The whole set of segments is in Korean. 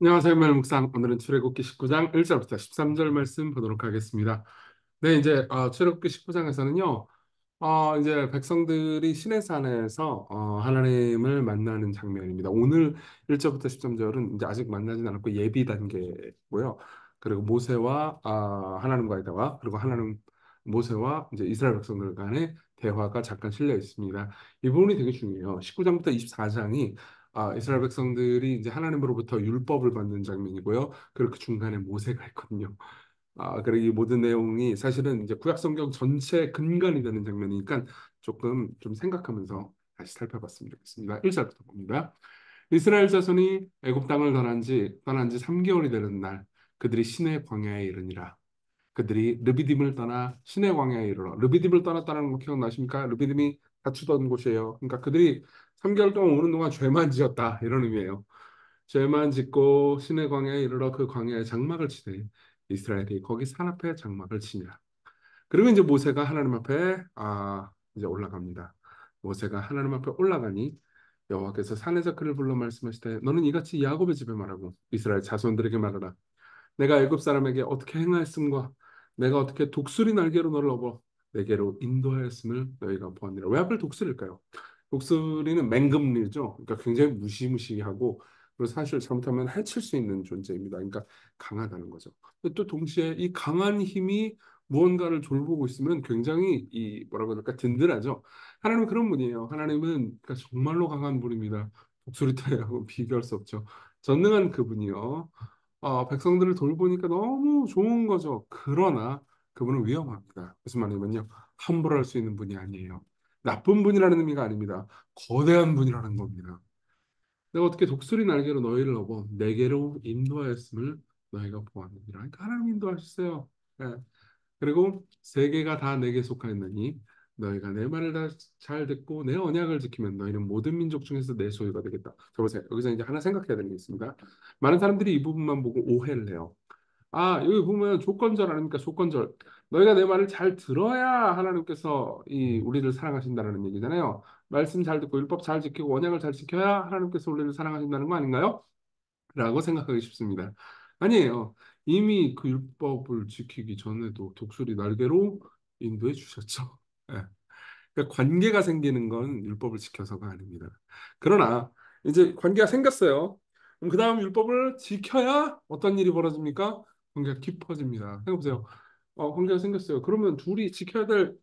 안녕하세요, 멜묵상. 오늘은 출애굽기 19장 1절부터 13절 말씀 보도록 하겠습니다. 네, 이제 출애굽기 19장에서는요, 이제 백성들이 시내산에서 하나님을 만나는 장면입니다. 오늘 1절부터 13절은 이제 아직 만나진 않았고 예비 단계고요. 그리고 모세와 하나님과의 대화, 그리고 하나님 모세와 이제 이스라엘 백성들 간의 대화가 잠깐 실려 있습니다. 이 부분이 되게 중요해요. 19장부터 24장이 이스라엘 백성들이 이제 하나님으로부터 율법을 받는 장면이고요. 그리고 그 중간에 모세가 있거든요. 그리고 이 모든 내용이 사실은 이제 구약 성경 전체 근간이 되는 장면이니까 조금 좀 생각하면서 다시 살펴봤으면 좋겠습니다. 1절부터 봅니다. 이스라엘 자손이 애굽 땅을 떠난 지 3개월이 되는 날 그들이 시내 광야에 이르니라. 그들이 르비딤을 떠나 시내 광야에 이르러 르비딤을 떠났다는 거 기억나십니까? 르비딤이 다투던 곳이에요. 그러니까 그들이 3개월 동안 오는 동안 죄만 지었다 이런 의미예요. 죄만 짓고 시내 광야에 이르러 그 광야에 장막을 치되 이스라엘이 거기 산 앞에 장막을 치니라. 그리고 이제 모세가 하나님 앞에 이제 올라갑니다. 모세가 하나님 앞에 올라가니 여호와께서 산에서 그를 불러 말씀하시되 너는 이같이 야곱의 집에 말하고 이스라엘 자손들에게 말하라. 내가 애굽 사람에게 어떻게 행하였음과 내가 어떻게 독수리 날개로 너를 업어 내게로 인도하였음을 너희가 보았느니라. 왜 하필 독수리일까요? 독수리는 맹금류죠. 그러니까 굉장히 무시무시하고 그리고 사실 잘못하면 해칠 수 있는 존재입니다. 그러니까 강하다는 거죠. 근데 또 동시에 이 강한 힘이 무언가를 졸보고 있으면 굉장히 이 뭐라고 할까 든든하죠. 하나님은 그런 분이에요. 하나님은 그러니까 정말로 강한 분입니다. 독수리 타이하고 비교할 수 없죠. 전능한 그분이요. 백성들을 돌보니까 너무 좋은 거죠. 그러나 그분은 위험합니다. 무슨 말이냐면요. 함부로 할 수 있는 분이 아니에요. 나쁜 분이라는 의미가 아닙니다. 거대한 분이라는 겁니다. 내가 어떻게 독수리 날개로 너희를 업어 내게로 인도하였음을 너희가 보았느니라. 그러니까 하나님 인도하셨어요. 예. 그리고 세계가 다 내게 속하였느니 너희가 내 말을 다 잘 듣고 내 언약을 지키면 너희는 모든 민족 중에서 내 소유가 되겠다. 자 보세요. 여기서 이제 하나 생각해야 되는 게 있습니다. 많은 사람들이 이 부분만 보고 오해를 해요. 여기 보면 조건절 아닙니까? 조건절. 너희가 내 말을 잘 들어야 하나님께서 이 우리를 사랑하신다는 얘기잖아요. 말씀 잘 듣고 율법 잘 지키고 언약을 잘 지켜야 하나님께서 우리를 사랑하신다는 거 아닌가요? 라고 생각하기 쉽습니다. 아니에요. 이미 그 율법을 지키기 전에도 독수리 날개로 인도해 주셨죠. 예. 그러니까 관계가 생기는 건 율법을 지켜서가 아닙니다. 그러나 이제 관계가 생겼어요. 그럼 그 다음 율법을 지켜야 어떤 일이 벌어집니까? 관계가 깊어집니다. 생각해보세요. 관계가 생겼어요. 그러면 둘이 지켜야 될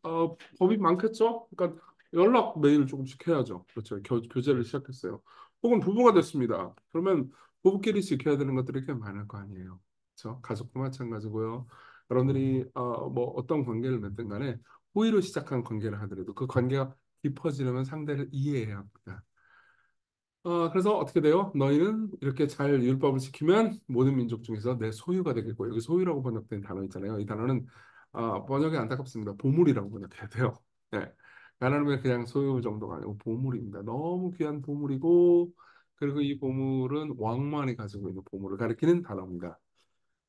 법이 많겠죠? 그러니까 연락 매일 조금 지켜야죠. 그렇죠. 교제를 시작했어요. 혹은 부부가 됐습니다. 그러면 부부끼리 지켜야 되는 것들이 꽤 많을 거 아니에요. 그렇죠? 가족도 마찬가지고요. 여러분들이 뭐 어떤 관계를 맺든 간에 호의로 시작한 관계를 하더라도 그 관계가 깊어지려면 상대를 이해해야 합니다. 그래서 어떻게 돼요? 너희는 이렇게 잘 율법을 지키면 모든 민족 중에서 내 소유가 되겠고 여기 소유라고 번역된 단어 있잖아요. 이 단어는 번역이 안타깝습니다. 보물이라고 번역해야 돼요. 네. 하나님의 그냥 소유 정도가 아니고 보물입니다. 너무 귀한 보물이고 그리고 이 보물은 왕만이 가지고 있는 보물을 가리키는 단어입니다.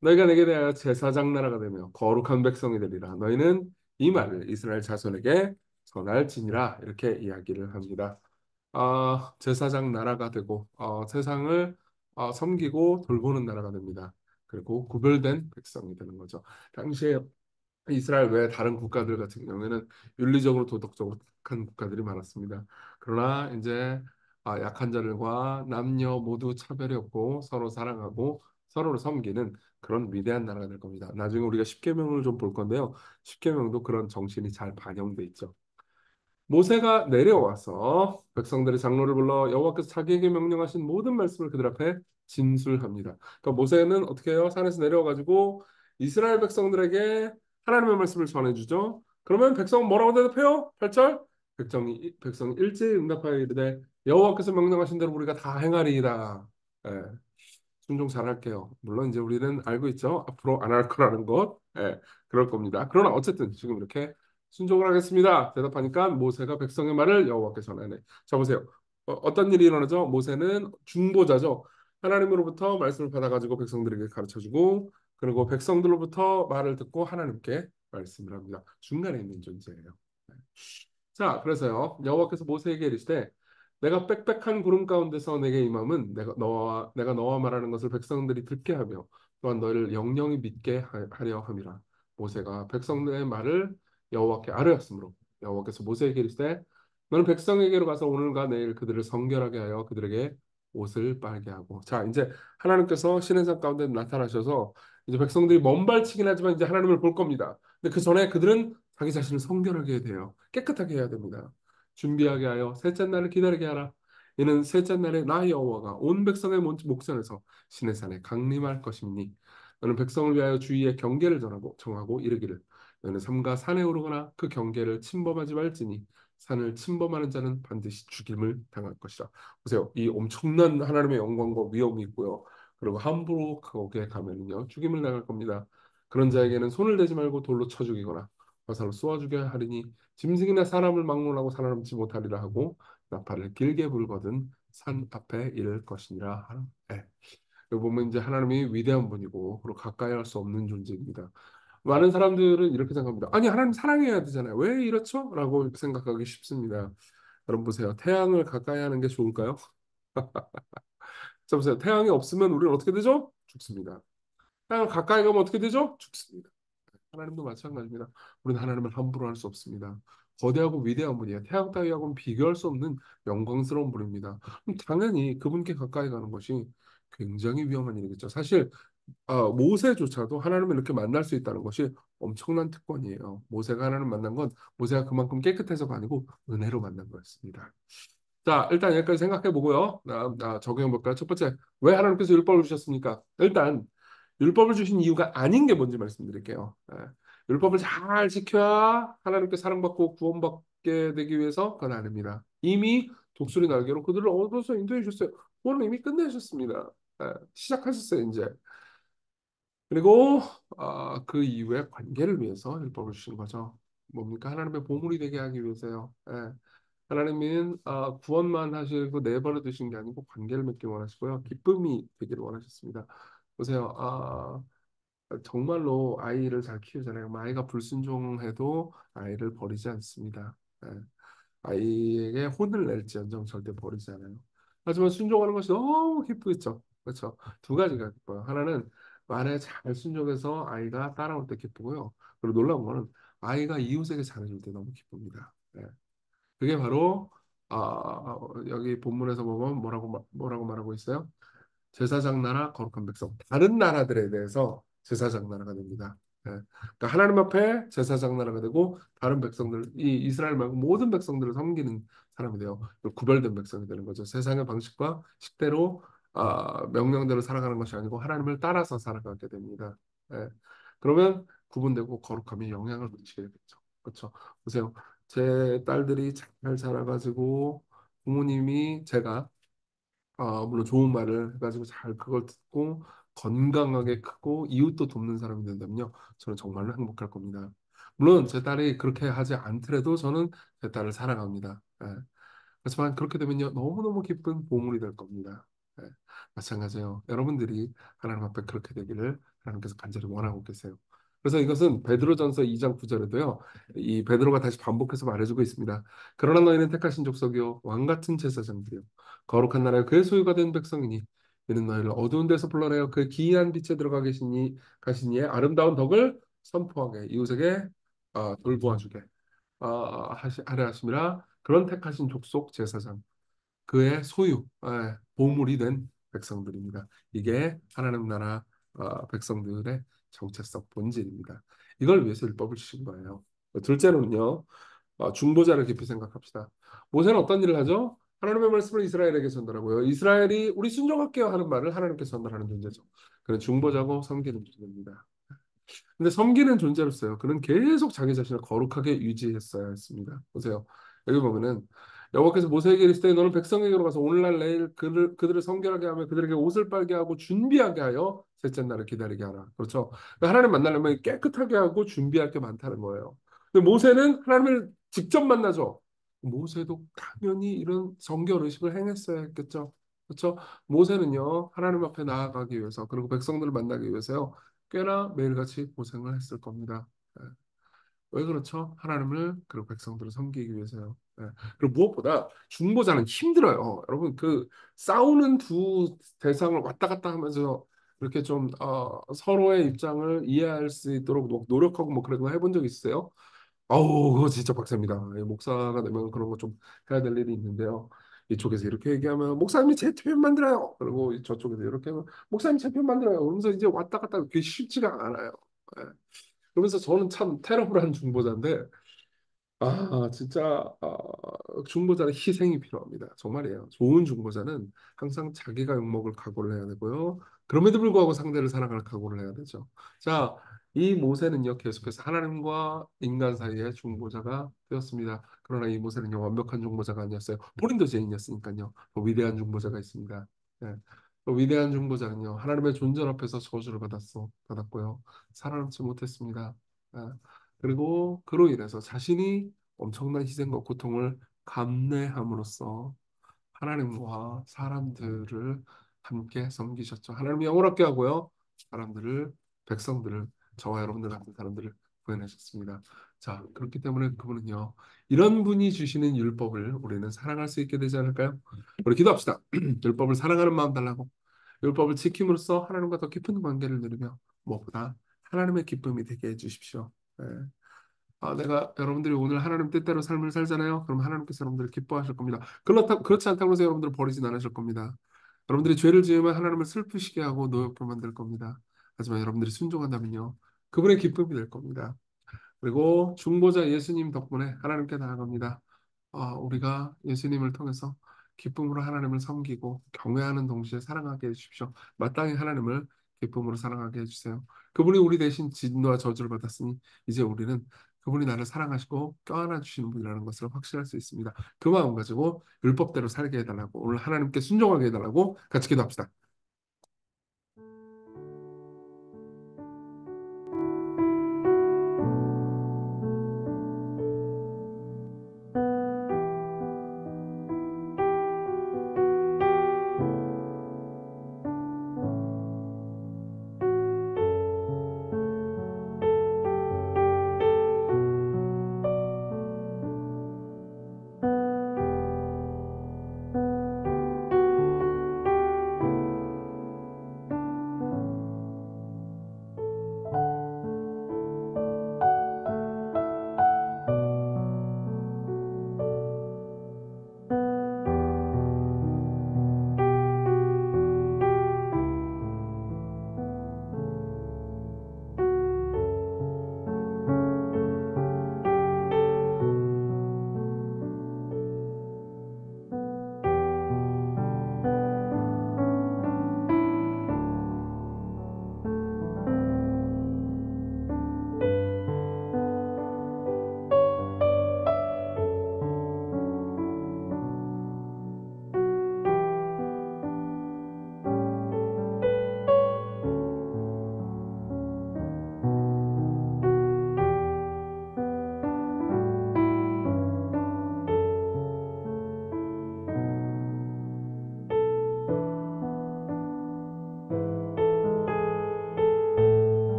너희가 내게 대하여 제사장 나라가 되며 거룩한 백성이 되리라. 너희는 이 말을 이스라엘 자손에게 전할지니라. 이렇게 이야기를 합니다. 제사장 나라가 되고 세상을 섬기고 돌보는 나라가 됩니다. 그리고 구별된 백성이 되는 거죠. 당시에 이스라엘 외 다른 국가들 같은 경우에는 윤리적으로 도덕적으로 착한 국가들이 많았습니다. 그러나 이제 약한 자들과 남녀 모두 차별이 없고 서로 사랑하고 서로를 섬기는 그런 위대한 나라가 될 겁니다. 나중에 우리가 십계명을 좀 볼 건데요. 십계명도 그런 정신이 잘 반영돼 있죠. 모세가 내려와서 백성들의 장로를 불러 여호와께서 자기에게 명령하신 모든 말씀을 그들 앞에 진술합니다. 그러니까 모세는 어떻게 해요? 산에서 내려와 가지고 이스라엘 백성들에게 하나님의 말씀을 전해주죠. 그러면 백성은 뭐라고 대답해요? 8절 백성이 일제히 응답하여 이르되 여호와께서 명령하신 대로 우리가 다 행하리이다. 예. 순종 잘할게요. 물론 이제 우리는 알고 있죠. 앞으로 안 할 거라는 것. 예, 그럴 겁니다. 그러나 어쨌든 지금 이렇게 순종을 하겠습니다. 대답하니까 모세가 백성의 말을 여호와께 전하네. 자 보세요. 어떤 일이 일어나죠? 모세는 중보자죠. 하나님으로부터 말씀을 받아가지고 백성들에게 가르쳐주고 그리고 백성들로부터 말을 듣고 하나님께 말씀을 합니다. 중간에 있는 존재예요. 자, 그래서요. 여호와께서 모세에게 이르시되 내가 빽빽한 구름 가운데서 내게 임함은 내가 너와 말하는 것을 백성들이 듣게 하며 또한 너희를 영영히 믿게 하려 함이라. 모세가 백성들의 말을 여호와께 아뢰었으므로 여호와께서 모세에게 이르시되 너는 백성에게로 가서 오늘과 내일 그들을 성결하게 하여 그들에게 옷을 빨게 하고. 자, 이제 하나님께서 시내산 가운데 나타나셔서 이제 백성들이 먼발치긴 하지만 이제 하나님을 볼 겁니다. 근데 그 전에 그들은 자기 자신을 성결하게 해야 돼요. 깨끗하게 해야 됩니다. 준비하게 하여 셋째 날을 기다리게 하라. 이는 셋째 날에 나 여호와가 온 백성의 목전에서 시내산에 강림할 것이니 너는 백성을 위하여 주의의 경계를 정하고 이르기를 너는 삼가 산에 오르거나 그 경계를 침범하지 말지니 산을 침범하는 자는 반드시 죽임을 당할 것이다. 보세요. 이 엄청난 하나님의 영광과 위엄이 있고요. 그리고 함부로 거기에 가면은요 죽임을 당할 겁니다. 그런 자에게는 손을 대지 말고 돌로 쳐 죽이거나 화살로 쏘아 죽여야 하리니 짐승이나 사람을 막론하고 살아남지 못하리라 하고 나팔을 길게 불거든 산 앞에 이를 것이니라 하라. 네. 여기 보면 이제 하나님이 위대한 분이고 그리고 가까이 할 수 없는 존재입니다. 많은 사람들은 이렇게 생각합니다. 아니 하나님 사랑해야 되잖아요. 왜 이렇죠? 라고 생각하기 쉽습니다. 여러분 보세요. 태양을 가까이 하는 게 좋을까요? 자 보세요. 태양이 없으면 우리는 어떻게 되죠? 죽습니다. 태양을 가까이 가면 어떻게 되죠? 죽습니다. 하나님도 마찬가지입니다. 우리는 하나님을 함부로 할 수 없습니다. 거대하고 위대한 분이에요. 태양 따위하고는 비교할 수 없는 영광스러운 분입니다. 그럼 당연히 그분께 가까이 가는 것이 굉장히 위험한 일이겠죠. 사실 모세조차도 하나님을 이렇게 만날 수 있다는 것이 엄청난 특권이에요. 모세가 하나님 만난 건 모세가 그만큼 깨끗해서가 아니고 은혜로 만난 거였습니다. 자, 일단 여기까지 생각해 보고요. 적용해 볼까요? 첫 번째, 왜 하나님께서 율법을 주셨습니까? 일단 율법을 주신 이유가 아닌 게 뭔지 말씀드릴게요. 율법을 잘 지켜야 하나님께 사랑받고 구원받게 되기 위해서 그건 아닙니다. 이미 독수리 날개로 그들을 얻어서 인도해 주셨어요. 오늘 이미 끝내셨습니다. 시작하셨어요, 이제. 그리고 그 이후에 관계를 위해서 율법을 주신 거죠. 뭡니까? 하나님의 보물이 되게 하기 위해서요. 하나님은 구원만 하시고 내버려 두신 게 아니고 관계를 맺기 원하시고요. 기쁨이 되기를 원하셨습니다. 보세요. 정말로 아이를 잘 키우잖아요. 아이가 불순종해도 아이를 버리지 않습니다. 아이에게 혼을 낼지언정 절대 버리지 않아요. 하지만 순종하는 것이 너무 기쁘겠죠. 그렇죠. 두 가지가 기뻐요. 하나는 만에 잘 순종해서 아이가 따라올 때 기쁘고요. 그리고 놀라운 거는 아이가 이웃에게 잘해줄 때 너무 기쁩니다. 그게 바로 여기 본문에서 보면 뭐라고 말하고 있어요? 제사장 나라 거룩한 백성. 다른 나라들에 대해서 제사장 나라가 됩니다. 그러니까 하나님 앞에 제사장 나라가 되고 다른 백성들, 이 이스라엘 말고 모든 백성들을 섬기는 사람이 돼요. 구별된 백성이 되는 거죠. 세상의 방식과 식대로 명령대로 살아가는 것이 아니고 하나님을 따라서 살아가게 됩니다. 예. 그러면 구분되고 거룩함이 영향을 미치게 되겠죠. 그렇죠. 보세요. 제 딸들이 잘 자라가지고 부모님이 제가 물론 좋은 말을 해가지고 잘 그걸 듣고 건강하게 크고 이웃도 돕는 사람이 된다면요. 저는 정말로 행복할 겁니다. 물론 제 딸이 그렇게 하지 않더라도 저는 제 딸을 사랑합니다. 그렇지만 그렇게 되면요. 너무너무 기쁜 보물이 될 겁니다. 예, 마찬가지예요. 여러분들이 하나님 앞에 그렇게 되기를 하나님께서 간절히 원하고 계세요. 그래서 이것은 베드로전서 2장 9절에도요. 이 베드로가 다시 반복해서 말해주고 있습니다. 그러나 너희는 택하신 족속이요 왕 같은 제사장들이요 거룩한 나라의 그의 소유가 된 백성이니 이는 너희를 어두운 데서 불러내어 그 기이한 빛에 들어가 가시니의 아름다운 덕을 선포하게 이웃에게 돌보아주게 하려 하심이라 그런 택하신 족속 제사장 그의 소유 보물이 된 백성들입니다. 이게 하나님 나라 백성들의 정체성 본질입니다. 이걸 위해서 율법을 주신 거예요. 둘째로는요. 중보자를 깊이 생각합시다. 모세는 어떤 일을 하죠? 하나님의 말씀을 이스라엘에게 전달하고요. 이스라엘이 우리 순종할게요 하는 말을 하나님께 전달하는 존재죠. 그는 중보자고 섬기는 존재입니다. 근데 섬기는 존재로서요. 그는 계속 자기 자신을 거룩하게 유지했어야 했습니다. 보세요. 여기 보면은 여호와께서 모세에게 이르시되 너는 백성에게로 가서 오늘날 내일 그들을 성결하게 하며 그들에게 옷을 빨게 하고 준비하게 하여 셋째 날을 기다리게 하라. 그렇죠. 그러니까 하나님 만나려면 깨끗하게 하고 준비할 게 많다는 거예요. 근데 모세는 하나님을 직접 만나죠. 모세도 당연히 이런 성결 의식을 행했어야 했겠죠. 그렇죠. 모세는요 하나님 앞에 나아가기 위해서 그리고 백성들을 만나기 위해서요 꽤나 매일같이 고생을 했을 겁니다. 예. 왜 그렇죠? 하나님을 그리고 백성들을 섬기기 위해서요. 예. 그리고 무엇보다 중보자는 힘들어요. 여러분 그 싸우는 두 대상을 왔다 갔다 하면서 이렇게 좀 서로의 입장을 이해할 수 있도록 노력하고 뭐 그런 거 해본 적 있으세요? 아우 그거 진짜 박사입니다. 목사가 되면 그런 거 좀 해야 될 일이 있는데요. 이쪽에서 이렇게 얘기하면 목사님이 제 표현 만들어요. 그리고 저쪽에서 이렇게 하면 목사님 제 표현 만들어요. 그러면서 이제 왔다 갔다 그게 쉽지가 않아요. 예. 그러면서 저는 참 테러블한 중보자인데 진짜 중보자는 희생이 필요합니다. 정말이에요. 좋은 중보자는 항상 자기가 욕먹을 각오를 해야 되고요. 그럼에도 불구하고 상대를 사랑할 각오를 해야 되죠. 자, 이 모세는요 계속해서 하나님과 인간 사이의 중보자가 되었습니다. 그러나 이 모세는요 완벽한 중보자가 아니었어요. 본인도 죄인이었으니까요. 더 위대한 중보자가 있습니다. 예. 그 위대한 중보자는요 하나님의 존재 앞에서 저주를 받았고요. 살아남지 못했습니다. 예. 그리고 그로 인해서 자신이 엄청난 희생과 고통을 감내함으로써 하나님과 사람들을 함께 섬기셨죠. 하나님이 영원롭게 하고요. 사람들을, 백성들을, 저와 여러분들 같은 사람들을 구해내셨습니다. 자, 그렇기 때문에 그분은요, 이런 분이 주시는 율법을 우리는 사랑할 수 있게 되지 않을까요? 우리 기도합시다. 율법을 사랑하는 마음 달라고. 율법을 지킴으로써 하나님과 더 깊은 관계를 누리며 무엇보다 하나님의 기쁨이 되게 해주십시오. 네. 내가 여러분들이 오늘 하나님 뜻대로 삶을 살잖아요. 그럼 하나님께서 여러분들을 기뻐하실 겁니다. 그렇지 않다고 해서 여러분들을 버리진 않으실 겁니다. 여러분들이 죄를 지으면 하나님을 슬프시게 하고 노엽게 만들 겁니다. 하지만 여러분들이 순종한다면요. 그분의 기쁨이 될 겁니다. 그리고 중보자 예수님 덕분에 하나님께 나아갑니다. 우리가 예수님을 통해서 기쁨으로 하나님을 섬기고 경외하는 동시에 사랑하게 해주십시오. 마땅히 하나님을 기쁨으로 사랑하게 해주세요. 그분이 우리 대신 진노와 저주를 받았으니 이제 우리는 그분이 나를 사랑하시고 껴안아 주시는 분이라는 것을 확신할 수 있습니다. 그 마음 가지고 율법대로 살게 해달라고 오늘 하나님께 순종하게 해달라고 같이 기도합시다.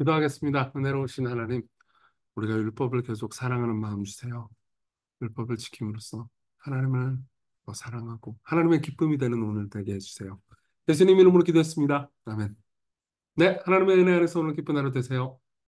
기도하겠습니다. 은혜로우신 하나님, 우리가 율법을 계속 사랑하는 마음 주세요. 율법을 지킴으로써 하나님을 더 사랑하고 하나님의 기쁨이 되는 오늘 되게 해주세요. 예수님 이름으로 기도했습니다. 아멘. 네, 하나님의 은혜 안에서 오늘 기쁜 하루 되세요.